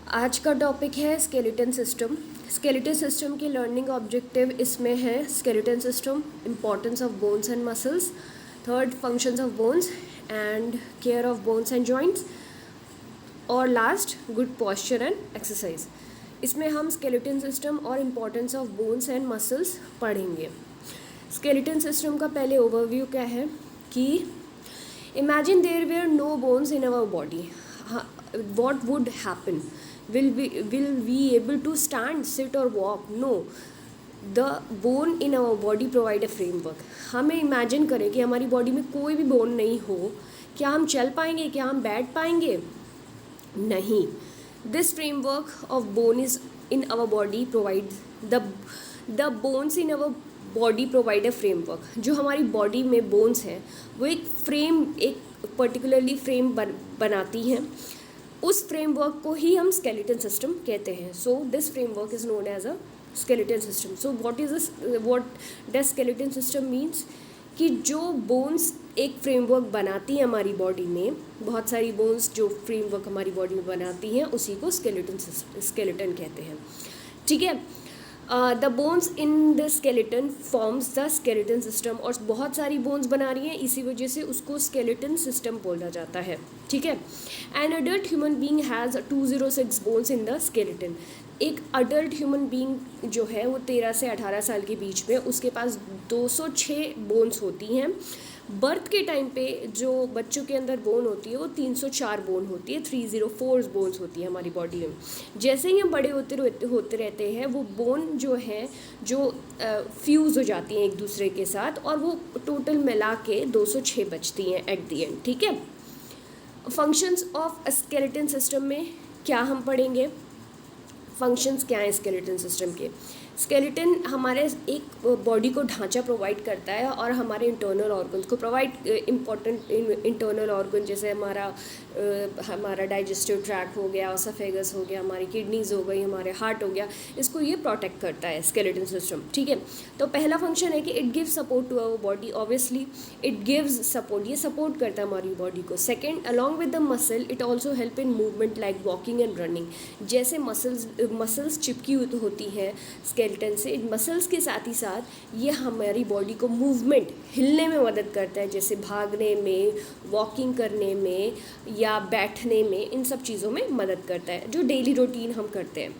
आज का टॉपिक है स्केलेटन सिस्टम। स्केलेटन सिस्टम के लर्निंग ऑब्जेक्टिव इसमें है skeleton system, importance of bones and muscles, third functions of bones and care of bones and joints, और last good posture and exercise. इसमें हम skeleton system और importance of bones and muscles पढ़ेंगे। Skeleton system का पहले overview क्या है कि imagine there were no bones in our body, what would happen? Will we able to stand, sit or walk? No. The bone in our body provide a framework. हमें imagine करें कि हमारी body में कोई भी बोन नहीं हो, क्या हम चल पाएंगे, क्या हम बैठ पाएंगे? नहीं. This framework of bone is in our body provides the bones in our body provide a framework. जो हमारी बॉडी में बोन्स हैं वो एक पर्टिकुलरली फ्रेम बनाती हैं। उस फ्रेमवर्क को ही हम स्केलेटन सिस्टम कहते हैं। So this framework is known as a skeleton system. So what does skeleton system means कि जो बोन्स एक फ्रेमवर्क बनाती हैं हमारी बॉडी में, बहुत सारी बोन्स जो फ्रेमवर्क हमारी बॉडी में बनाती हैं उसी को स्केलेटन कहते हैं। ठीक है, the bones in the skeleton forms the skeleton system, और बहुत सारी बोन्स बना रही हैं, इसी वजह से उसको स्केलेटन सिस्टम बोला जाता है। ठीक है, an adult human being has 206 bones in the skeleton. एक अडल्ट ह्यूमन बीइंग जो है वो 13 से 18 साल के बीच में, उसके पास 206 बोन्स होती हैं। बर्थ के टाइम पे जो बच्चों के अंदर बोन होती है वो 304 बोन होती है, 304 बोन्स होती है हमारी बॉडी में। जैसे ही हम बड़े होते रहते हैं वो बोन जो है जो फ्यूज़ हो जाती हैं एक दूसरे के साथ, और वो टोटल मिला के 206 बचती हैं एट द एंड। ठीक है, फंक्शंस ऑफ स्केलेटन सिस्टम में क्या हम पढ़ेंगे? फंक्शंस क्या हैं स्केलेटन सिस्टम के? स्केलेटन हमारे एक बॉडी को ढांचा प्रोवाइड करता है और हमारे इंटरनल ऑर्गन्स को प्रोवाइड, इम्पॉर्टेंट इंटरनल ऑर्गन जैसे हमारा डाइजेस्टिव ट्रैक्ट हो गया, ओसोफेगस हो गया, हमारी किडनीज हो गई, हमारे हार्ट हो गया, इसको ये प्रोटेक्ट करता है स्केलेटन सिस्टम। ठीक है, तो पहला फंक्शन है कि it gives support to our body. Obviously it gives support, ये सपोर्ट करता है हमारी बॉडी को। Second, along with the muscle it also help in movement like walking and running. जैसे मसल्स चिपकी होती हैं स्केलेटन से, मसल्स के साथ ही साथ ये हमारी बॉडी को मूवमेंट, हिलने में मदद करता है, जैसे भागने में, वॉकिंग करने में या बैठने में, इन सब चीज़ों में मदद करता है जो डेली रूटीन हम करते हैं।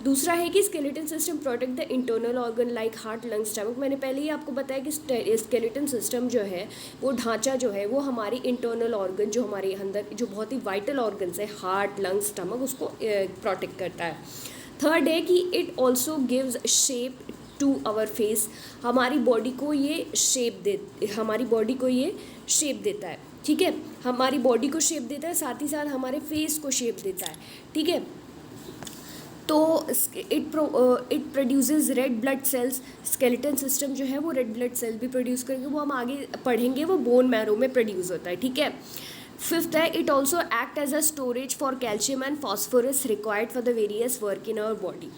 दूसरा है कि skeleton system protect the internal organ like heart, lung, stomach. मैंने पहले ही आपको बताया कि स्केलेटन सिस्टम जो है वो ढांचा जो है वो हमारी इंटरनल ऑर्गन जो हमारे अंदर जो बहुत ही वाइटल ऑर्गन्स है, हार्ट, लंग, स्टमक, उसको प्रोटेक्ट करता है। थर्ड है कि it also gives shape to our face. हमारी बॉडी को ये शेप देता है। ठीक है, हमारी बॉडी को शेप देता है, साथ ही साथ हमारे फेस को शेप देता है। ठीक है, तो it produces red blood cells. Skeleton system जो है वो रेड ब्लड सेल भी प्रोड्यूस करेंगे, वो हम आगे पढ़ेंगे, वो बोन मैरो में प्रोड्यूस होता है। ठीक है, फिफ्थ है it also act as a storage for calcium and phosphorus required for the various work in our body.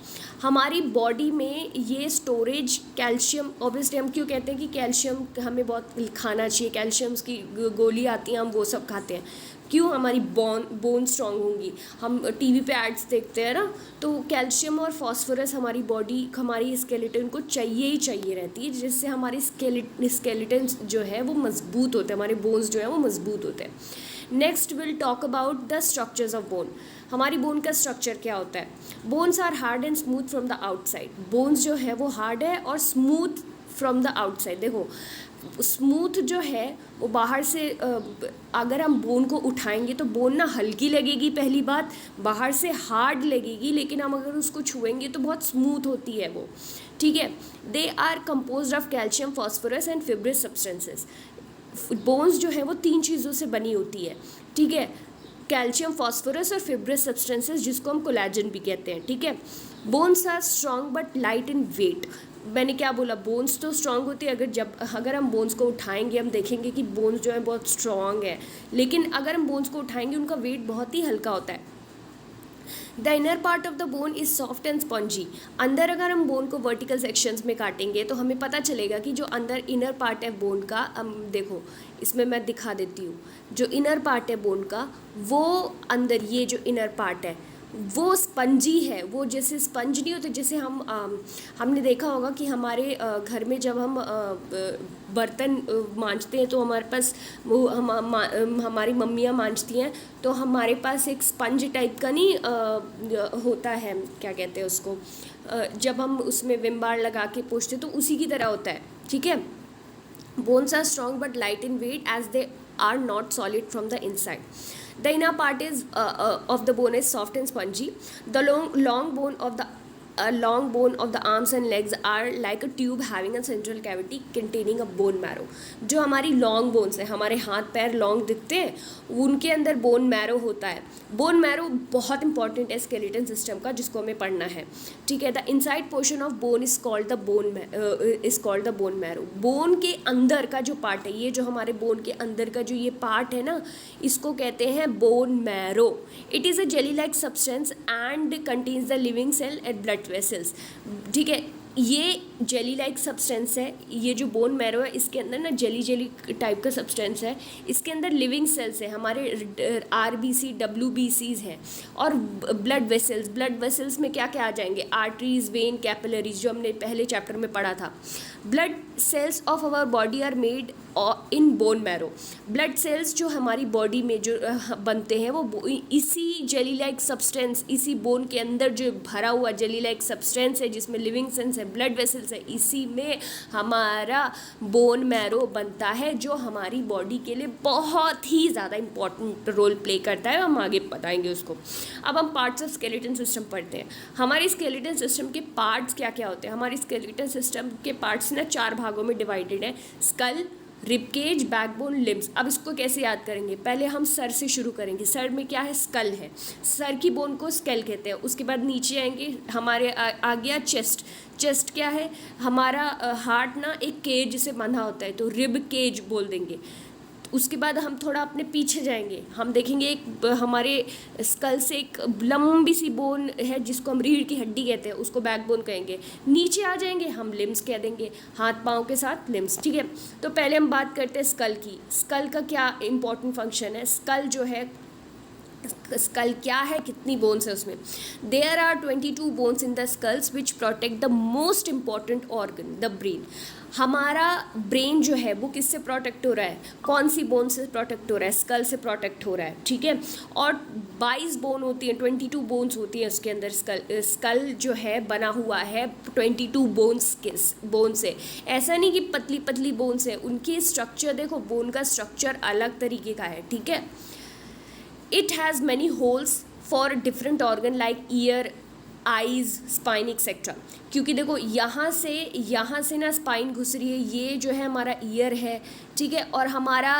हमारी बॉडी में ये स्टोरेज कैल्शियम, ऑब्वियसली हम क्यों कहते हैं कि कैल्शियम हमें बहुत खाना चाहिए, कैल्शियम्स की गोली आती हैं, हम वो सब खाते हैं। क्यों? हमारी बोन स्ट्रांग होंगी। हम टीवी पे एड्स देखते हैं ना, तो कैल्शियम और फॉस्फोरस हमारी बॉडी, हमारी स्केलेटन को चाहिए ही चाहिए रहती है, जिससे हमारी स्केलेटन जो है वो मजबूत होते हैं, हमारे बोन्स जो है वो मजबूत होते हैं। Next will talk about the structures of bone. हमारी बोन का स्ट्रक्चर क्या होता है? Bones are hard and smooth from the outside. Bones जो है वो हार्ड है और स्मूथ फ्रॉम द आउटसाइड। देखो, स्मूथ जो है वो बाहर से, अगर हम बोन को उठाएंगे तो बोन ना हल्की लगेगी, पहली बात, बाहर से हार्ड लगेगी, लेकिन हम अगर उसको छुएंगे तो बहुत स्मूथ होती है वो। ठीक है, they are composed of calcium, phosphorus and fibrous substances. Bones जो है वो 3 चीज़ों से बनी होती है। ठीक है, कैल्शियम, फॉस्फोरस और फिब्रस सब्सटेंसेस, जिसको हम कोलेजन भी कहते हैं। ठीक है, bones are strong but light in weight. मैंने क्या बोला? बोन्स तो स्ट्रॉन्ग होती है, अगर हम बोन्स को उठाएंगे हम देखेंगे कि बोन्स जो है बहुत स्ट्रॉन्ग है, लेकिन अगर हम बोन्स को उठाएंगे उनका वेट बहुत ही हल्का होता है। The inner part of the bone is soft and spongy. अंदर अगर हम बोन को वर्टिकल सेक्शंस में काटेंगे तो हमें पता चलेगा कि जो अंदर इनर पार्ट है बोन का, देखो इसमें मैं दिखा देती हूँ, जो इनर पार्ट है बोन का वो अंदर, ये जो इनर पार्ट है वो स्पंजी है, वो जैसे स्पंज नहीं होते, जैसे हमने देखा होगा कि हमारे घर में जब हम बर्तन मांजते हैं तो हमारे पास वो हमारी मम्मियाँ मांजती हैं, तो हमारे पास एक स्पंज टाइप का नहीं होता है, क्या कहते हैं उसको, जब हम उसमें विम बार लगा के पोंछते तो उसी की तरह होता है, ठीक है। Bones are strong but light in weight as they are not solid from the inside. The inner part is of the bone is soft and spongy. The long bone of the arms and legs are like a tube having a central cavity containing a bone marrow. जो हमारी long bones है, हमारे हाथ पैर long दिखते हैं, उनके अंदर bone marrow होता है. Bone marrow बहुत important है skeleton system का, जिसको हमें पढ़ना है, ठीक है. The inside portion of bone is called the bone marrow. Bone के अंदर का जो part है, ये जो हमारे bone के अंदर का जो ये part है ना, इसको कहते हैं bone marrow. It is a jelly-like substance and contains the living cell and blood vessels. ठीक है, ये जेली लाइक सब्सटेंस है, ये जो बोन मैरो है इसके अंदर ना जेली टाइप का सब्सटेंस है, इसके अंदर लिविंग सेल्स है, हमारे आरबीसी डब्ल्यूबीसीज हैं, और ब्लड वेसल्स में क्या क्या आ जाएंगे, आर्टरीज, वेन, कैपिलरीज, जो हमने पहले चैप्टर में पढ़ा था. Blood cells of our body are made in bone marrow. Blood cells जो हमारी बॉडी में जो बनते हैं वो इसी जेली लाइक सब्सटेंस, इसी बोन के अंदर जो भरा हुआ जेली लाइक सब्सटेंस है जिसमें लिविंग सेल्स है, ब्लड वेसल्स है, इसी में हमारा बोन मैरो बनता है, जो हमारी बॉडी के लिए बहुत ही ज़्यादा इंपॉर्टेंट रोल प्ले करता है. हम आगे बताएंगे उसको. अब हम पार्ट्स ऑफ स्केलेटन सिस्टम पढ़ते हैं. हमारी स्केलेटन सिस्टम के पार्ट्स क्या क्या होते हैं. हमारी स्केलेटन सिस्टम के पार्ट्स ना 4 भागों में डिवाइडेड है. Skull, ribcage, backbone, limbs. अब इसको कैसे याद करेंगे, पहले हम सर से शुरू करेंगे. सर में क्या है, स्कल है, सर की बोन को स्केल कहते हैं. उसके बाद नीचे आएंगे, हमारे आ गया चेस्ट. चेस्ट क्या है, हमारा हार्ट ना एक केज से बंधा होता है, तो रिब केज बोल देंगे. उसके बाद हम थोड़ा अपने पीछे जाएंगे, हम देखेंगे एक हमारे स्कल से एक लंबी सी बोन है जिसको हम रीढ़ की हड्डी कहते हैं, उसको बैकबोन कहेंगे. नीचे आ जाएंगे, हम लिम्स कह देंगे, हाथ पाँव के साथ लिम्स, ठीक है. तो पहले हम बात करते हैं स्कल की. स्कल का क्या इंपॉर्टेंट फंक्शन है. स्कल जो है, स्कल क्या है, कितनी बोन्स है उसमें. There are 22 bones in the skulls which protect the most important organ, the brain. हमारा ब्रेन जो है वो किससे प्रोटेक्ट हो रहा है, कौन सी बोन से प्रोटेक्ट हो रहा है, स्कल से प्रोटेक्ट हो रहा है, ठीक है. और 22 बोन होती हैं, 22 बोन्स होती हैं उसके अंदर. स्कल जो है बना हुआ है 22 बोन से. ऐसा नहीं कि पतली पतली बोन्स है, उनकी स्ट्रक्चर देखो, बोन का स्ट्रक्चर अलग तरीके का है, ठीक है. It has many holes for different organ like ear, eyes, spine etc. क्योंकि देखो यहाँ से ना स्पाइन घुस रही है, ये जो है हमारा ईयर है, ठीक है, और हमारा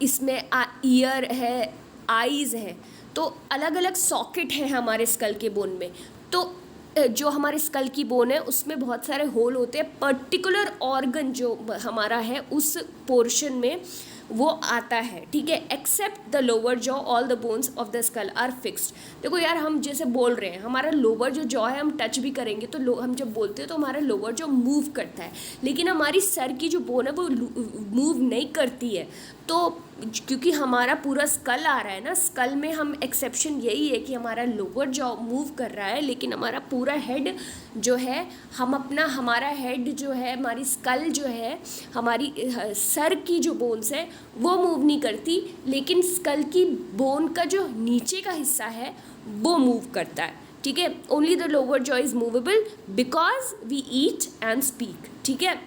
इसमें ईयर है, आईज़ है, तो अलग अलग सॉकेट है हमारे स्कल के बोन में. तो जो हमारे स्कल की बोन है उसमें बहुत सारे होल होते हैं. पर्टिकुलर ऑर्गन जो हमारा है उस पोर्शन में वो आता है, ठीक है. Except the lower jaw all the bones of the skull are fixed. देखो यार, हम जैसे बोल रहे हैं, हमारा लोअर जो जॉ है हम टच भी करेंगे तो हम जब बोलते हैं तो हमारा लोअर जॉ मूव करता है, लेकिन हमारी सर की जो बोन है वो मूव नहीं करती है. तो क्योंकि हमारा पूरा स्कल आ रहा है ना, स्कल में हम एक्सेप्शन यही है कि हमारा लोअर जॉ मूव कर रहा है, लेकिन हमारा पूरा हेड जो है, हमारा हेड जो है, हमारी स्कल जो है, हमारी सर की जो बोन्स है वो मूव नहीं करती, लेकिन स्कल की बोन का जो नीचे का हिस्सा है वो मूव करता है, ठीक है. Only the lower jaw is movable because we eat and speak, ठीक है.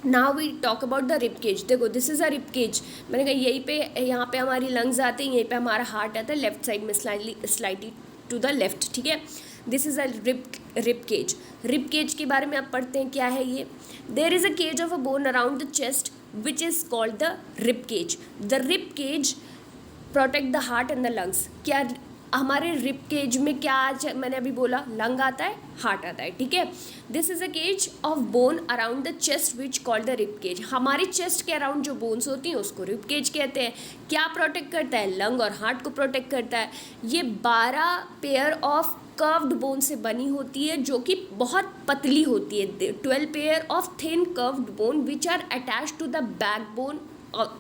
Now we talk about the rib cage. देखो, this is a rib cage. मैंने कहा यहीं पे, यहाँ पे हमारी लंग्स आते हैं, यहीं पे हमारा हार्ट आता है, लेफ्ट साइड में स्लाइटली टू द लेफ्ट, ठीक है. This is a rib cage. Rib cage के बारे में आप पढ़ते हैं, क्या है ये. There is a cage of a bone around the chest which is called the rib cage. The rib cage protect the heart and the lungs. क्या हमारे रिब केज में क्या, मैंने अभी बोला, लंग आता है, हार्ट आता है, ठीक है. This is a cage of bone around the chest which called the rib cage. हमारे चेस्ट के अराउंड जो बोन्स होती हैं उसको रिब केज कहते हैं. क्या प्रोटेक्ट करता है, लंग और हार्ट को प्रोटेक्ट करता है. ये 12 पेयर ऑफ कर्व्ड बोन से बनी होती है जो कि बहुत पतली होती है. 12 pair of thin curved bone which are attach to the back bone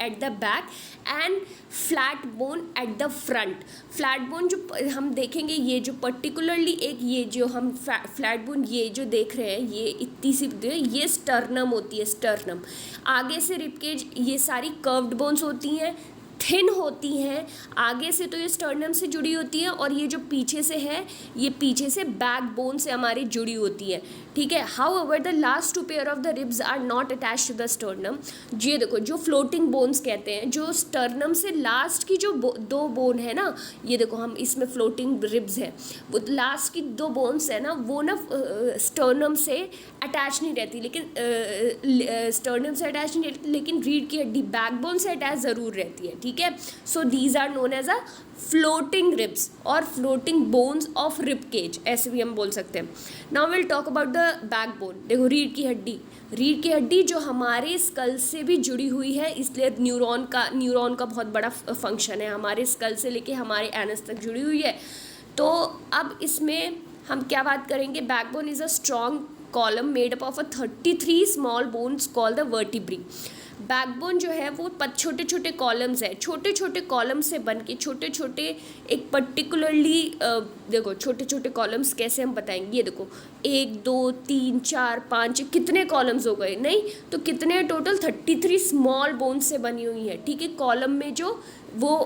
at the back and flat bone at the front. Flat bone जो हम देखेंगे, ये जो पर्टिकुलरली एक ये जो हम फ्लैट बोन ये जो देख रहे हैं, ये इतनी सी ये स्टर्नम होती है, स्टर्नम। आगे से रिबकेज ये सारी कर्व्ड बोन्स होती हैं, थिन होती हैं आगे से, तो ये स्टर्नम से जुड़ी होती है, और ये जो पीछे से है ये पीछे से बैक बोन से हमारी जुड़ी होती है, ठीक है। However the last 2 pair of the ribs are not attach to the sternum. ये देखो जो फ्लोटिंग बोन्स कहते हैं, जो स्टर्नम से लास्ट की जो 2 बोन है ना, ये देखो हम इसमें फ्लोटिंग रिब्स है, वो लास्ट की 2 बोन्स है ना, वो ना स्टर्नम से अटैच नहीं रहती, लेकिन स्टर्नम से अटैच नहीं रहती, लेकिन रीढ़ की हड्डी बैकबोन से अटैच ज़रूर रहती है, ठीक है। So these are known as a floating ribs और floating bones of rib cage, ऐसे भी हम बोल सकते हैं। Now will talk about the backbone. देखो रीढ़ की हड्डी जो हमारे स्कल से भी जुड़ी हुई है, इसलिए न्यूरॉन का बहुत बड़ा फंक्शन है, हमारे स्कल से लेके हमारे एनस तक जुड़ी हुई है। तो अब इसमें हम क्या बात करेंगे, backbone is a strong column made up of 33 small bones called the vertebrae. Backbone जो है वो छोटे छोटे कॉलम्स है, छोटे छोटे कॉलम से बन के छोटे छोटे एक पर्टिकुलरली देखो छोटे छोटे कॉलम्स कैसे हम बताएंगे, ये देखो 1 2 3 4 5 कितने कॉलम्स हो गए, नहीं तो कितने टोटल 33 स्मॉल बोन्स से बनी हुई है, ठीक है। कॉलम में जो वो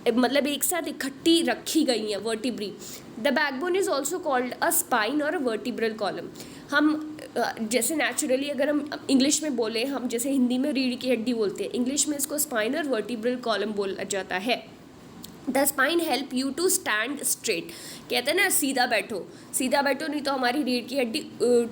मतलब एक साथ इकट्ठी रखी गई हैं vertebrae. The backbone is also called a spine और अ वर्टिब्रल कॉलम। हम जैसे नेचुरली अगर हम इंग्लिश में बोले, हम जैसे हिंदी में रीढ़ की हड्डी बोलते हैं, इंग्लिश में इसको स्पाइन और वर्टिब्रल कॉलम बोला जाता है। The spine help you to stand straight, कहते हैं ना सीधा बैठो नहीं तो हमारी रीढ़ की हड्डी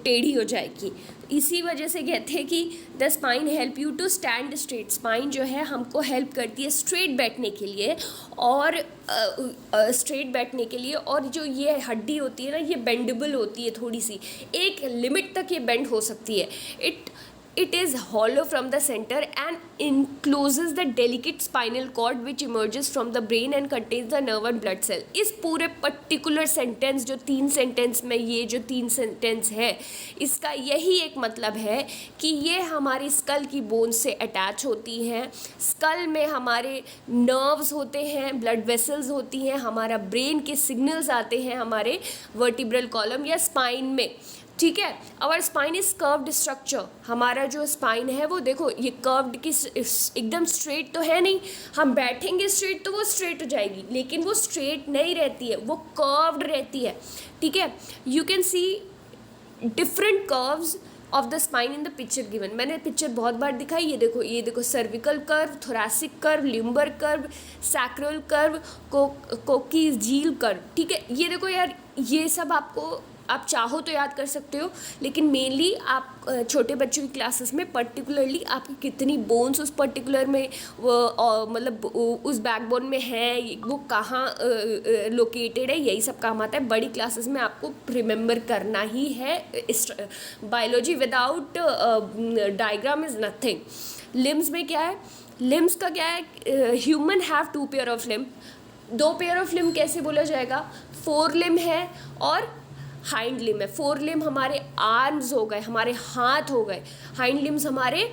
टेढ़ी हो जाएगी। इसी वजह से कहते हैं कि the spine help you to stand straight. Spine जो है हमको हेल्प करती है स्ट्रेट बैठने के लिए, और स्ट्रेट बैठने के लिए, और जो ये हड्डी होती है ना ये बेंडेबल होती है, थोड़ी सी एक लिमिट तक ये बेंड हो सकती है। It is hollow from the center and encloses the delicate spinal cord which emerges from the brain and contains the nerve and blood cell। इस पूरे पर्टिकुलर सेंटेंस जो 3 सेंटेंस में ये जो 3 सेंटेंस है, इसका यही एक मतलब है कि ये हमारी स्कल की बोन से अटैच होती हैं। स्कल में हमारे नर्व्स होते हैं, ब्लड वेसल्स होती हैं, हमारा ब्रेन के सिग्नल्स आते हैं हमारे वर्टिब्रल कॉलम या स्पाइन में, ठीक है। Our spine is curved structure. हमारा जो स्पाइन है वो देखो ये कर्व्ड की एकदम स्ट्रेट तो है नहीं, हम बैठेंगे स्ट्रेट तो वो स्ट्रेट हो जाएगी, लेकिन वो स्ट्रेट नहीं रहती है, वो कर्व्ड रहती है, ठीक है। You can see different curves of the spine in the picture given. मैंने पिक्चर बहुत बार दिखाई, ये देखो cervical curve, thoracic curve, lumbar curve, sacral curve, coccygeal curve, ठीक है। ये देखो यार, ये सब आपको आप चाहो तो याद कर सकते हो, लेकिन मेनली आप छोटे बच्चों की क्लासेस में पर्टिकुलरली आपकी कितनी बोन्स उस पर्टिकुलर में मतलब उस बैकबोन में है, वो कहाँ लोकेटेड है, यही सब काम आता है। बड़ी क्लासेस में आपको रिमेंबर करना ही है। Biology without diagram is nothing. Limbs में क्या है, लिम्स का क्या है, human have 2 pair of limb. 2 pair of limb कैसे बोला जाएगा, 4 लिम्ब है और हाइंड लिम्ब है। 4 लिम्ब हमारे आर्म्स हो गए, हमारे हाथ हो गए, हाइंड लिम्स हमारे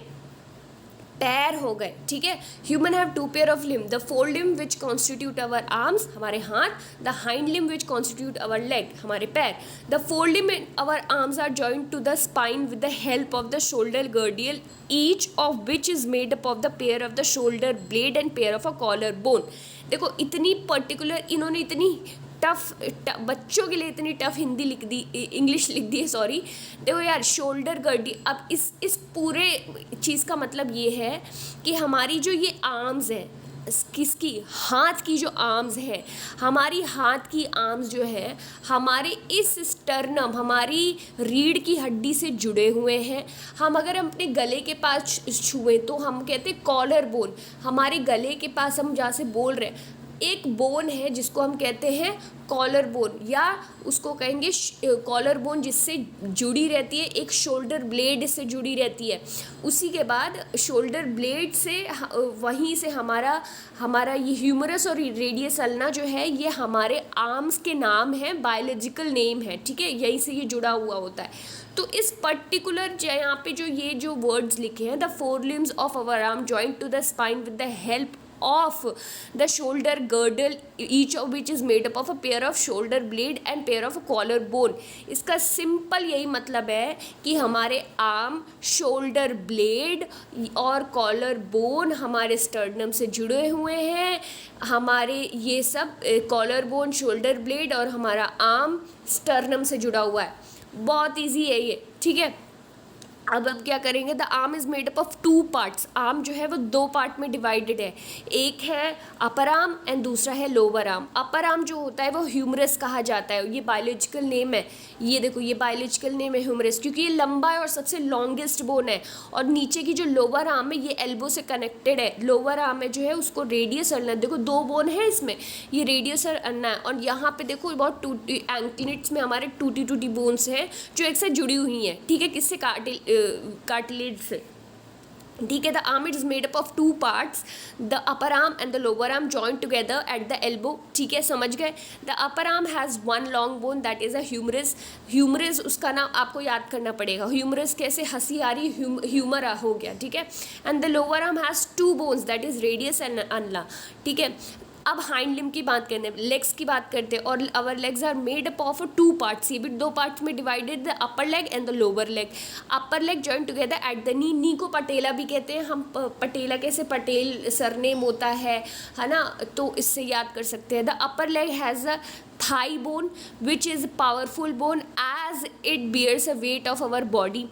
पैर हो गए, ठीक है। Human have 2 pair of limb, the 4 limb which constitute our arms, हमारे हाथ, the hind limb which constitute our leg, हमारे पैर। The 4 limb in our arms are joint to the spine with the help of the shoulder girdle, each of which is made up of the pair of the shoulder blade and pair of a collar bone. देखो इतनी particular, इन्होंने इतनी tough बच्चों के लिए इतनी tough Hindi लिख दी, English लिख दी है, सॉरी। देखो यार, शोल्डर गर्डी, अब इस पूरे चीज़ का मतलब ये है कि हमारी जो ये आर्म्स है, किसकी, हाथ की जो आर्म्स है, हमारी हाथ की आर्म्स जो है हमारे इस स्टर्नम, हमारी रीढ़ की हड्डी से जुड़े हुए हैं। हम अगर अपने गले के पास छुएं तो हम कहते हैं कॉलर बोन, हमारे गले के पास हम जहाँ से बोल रहे हैं एक बोन है जिसको हम कहते हैं कॉलर बोन, या उसको कहेंगे कॉलर बोन, जिससे जुड़ी रहती है एक शोल्डर ब्लेड से जुड़ी रहती है। उसी के बाद शोल्डर ब्लेड से वहीं से हमारा ये ह्यूमरस और रेडियस अल्ना जो है ये हमारे आर्म्स के नाम है, बायोलॉजिकल नेम है, ठीक है, यहीं से ये जुड़ा हुआ होता है। तो इस पर्टिकुलर यहाँ पे जो वर्ड्स लिखे हैं, the four limbs of our arm joint to the spine with the help of the shoulder girdle, each of which is made up of a pair of shoulder blade and pair of collar bone। इसका simple यही मतलब है कि हमारे arm, shoulder blade और collar bone हमारे sternum से जुड़े हुए हैं। हमारे ये सब कॉलर बोन, शोल्डर ब्लेड और हमारा आर्म स्टर्नम से जुड़ा हुआ है। बहुत ईजी है ये, ठीक है। अब हम क्या करेंगे, the arm is made up of 2 parts. Arm जो है वो 2 पार्ट में डिवाइडेड है, एक है अपर आर्म एंड दूसरा है लोअर आर्म। अपर आर्म जो होता है वो ह्यूमरस कहा जाता है, ये बायोलॉजिकल नेम है। ये देखो, ये बायोलॉजिकल नेम है ह्यूमरस, क्योंकि ये लंबा है और सबसे लॉन्गेस्ट बोन है। और नीचे की जो लोअर आर्म है ये एल्बो से कनेक्टेड है। लोअर आर्म में जो है उसको रेडियस अल्ना, देखो 2 बोन है इसमें, ये रेडियस अल्ना है। और यहाँ पे देखो बहुत टूटी एंकलेट्स में हमारे टूटी बोन्स हैं जो एक साथ जुड़ी हुई हैं, ठीक है, किससे, कार्टिलेज से, ठीक है। The arm is made up of 2 parts, the upper arm and the lower arm joint together at the elbow, ठीक है, समझ गए। The upper arm has 1 long bone that is a humerus. Humerus उसका नाम आपको याद करना पड़ेगा, ह्यूमरस कैसे, हंसी आ रही, ह्यूमर हो गया, ठीक है। And the lower arm has 2 bones that is radius and ulna, ठीक है। अब हाइंड लिम्ब की बात करते हैं, लेग्स की बात करते हैं, और our legs are made up of 2 parts, ये भी 2 पार्ट्स में divided, the upper leg and the lower leg. Upper leg join together at the knee, knee को पटेला भी कहते हैं हम, पटेला कैसे, पटेल सरनेम होता है ना, तो इससे याद कर सकते हैं। The upper leg has a thigh bone which is powerful bone as it bears a weight of our body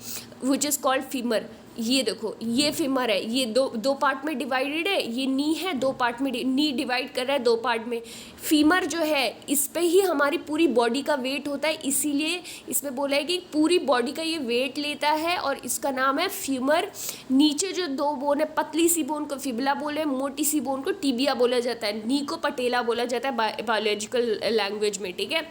which is called femur. ये देखो, ये फीमर है, ये दो पार्ट में डिवाइडेड है, ये नी है, 2 पार्ट में, नी डिवाइड कर रहा है 2 पार्ट में। फीमर जो है इस पे ही हमारी पूरी बॉडी का वेट होता है, इसीलिए इसमें बोला है कि पूरी बॉडी का ये वेट लेता है और इसका नाम है फीमर। नीचे जो 2 बोन है, पतली सी बोन को फिबुला बोले, मोटी सी बोन को टिबिया बोला जाता है, नी को पटेला बोला जाता है बायोलॉजिकल लैंग्वेज में, ठीक है।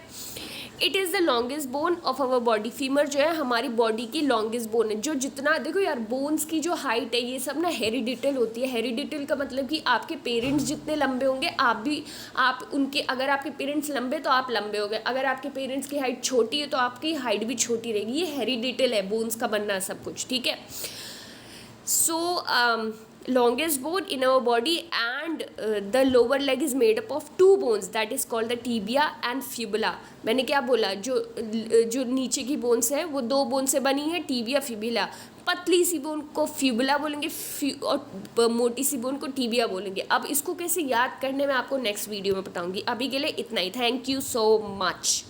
It is the longest bone of our body. Femur जो है हमारी बॉडी की लॉन्गेस्ट बोन है। जो जितना देखो यार, बोन्स की जो हाइट है ये सब ना हेरिडिटल होती है। हेरिडिटल का मतलब कि आपके पेरेंट्स जितने लंबे होंगे आप उनके, अगर आपके पेरेंट्स लंबे तो आप लंबे होंगे, अगर आपके पेरेंट्स की हाइट छोटी है तो आपकी हाइट भी छोटी रहेगी। ये हेरिडिटल है, बोन्स का बनना सब कुछ, ठीक है। सो longest bone in our body and the lower leg is made up of 2 bones that is called the tibia and fibula। मैंने क्या बोला, जो नीचे की बोन्स है वो 2 बोन से बनी है, टिबिया फिबुला। पतली सी बोन को फिबुला बोलेंगे और मोटी सी बोन को टिबिया बोलेंगे। अब इसको कैसे याद करने में आपको नेक्स्ट वीडियो में बताऊंगी। अभी के लिए इतना ही। Thank you so much.